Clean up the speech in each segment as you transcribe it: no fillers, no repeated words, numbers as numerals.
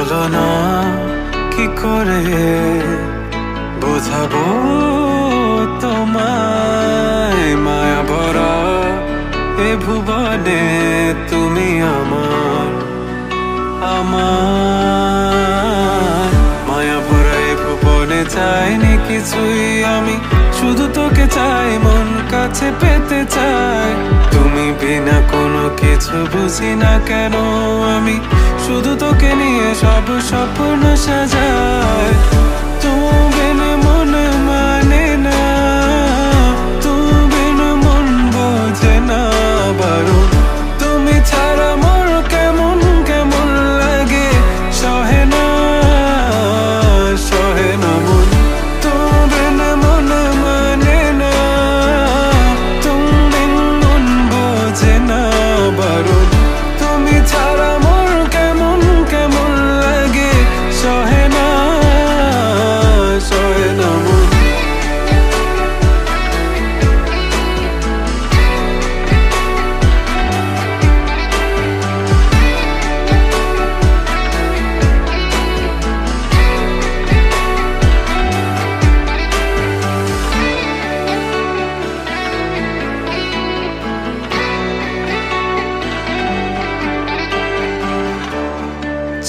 বলো না কি করে বোঝাবো তোমায়, মায়া ভরা এ ভুবনে তুমি আমার আমার মায়া ভরা এ ভুবনে চাইনি কিছুই আমি, শুধু তোকে চাই, মন কাছে পেতে চাই। তুমি বিনা কোনো কিছু বুঝি না কেন আমি, শুধু তোকে নিয়ে সব স্বপ্ন সাজাই। তুমি বিনে মন মানে না, তুমি বিনে মন বোঝে না বারো। তুমি ছাড়া মোর কেমন কেমন লাগে, সহে না সহে না মন। তুমি বিনে মন মানে না, তুমি বিনে মন বোঝে না বারো। তুমি ছাড়া মোর কেমন কেমন লাগে, সহে না সহে না মন।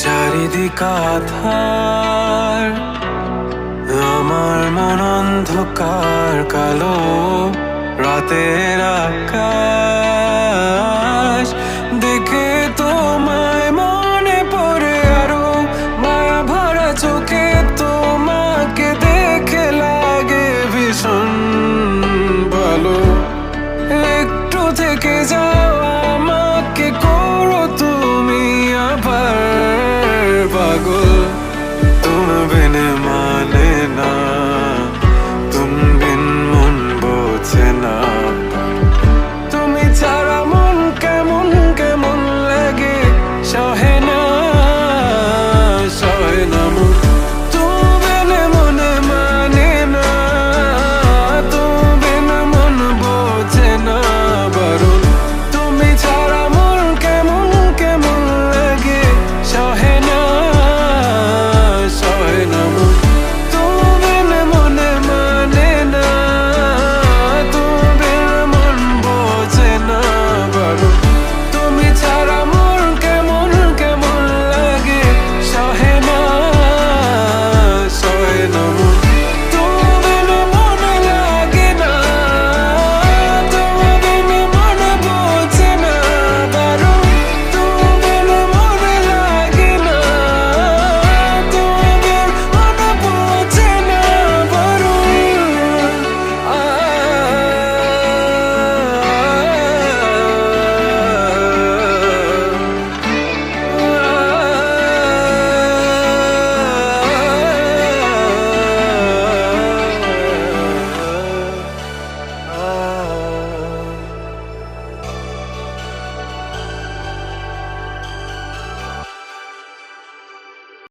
চারিদিক আধার, আমার মন অন্ধকার কালো, রাতের আকাশ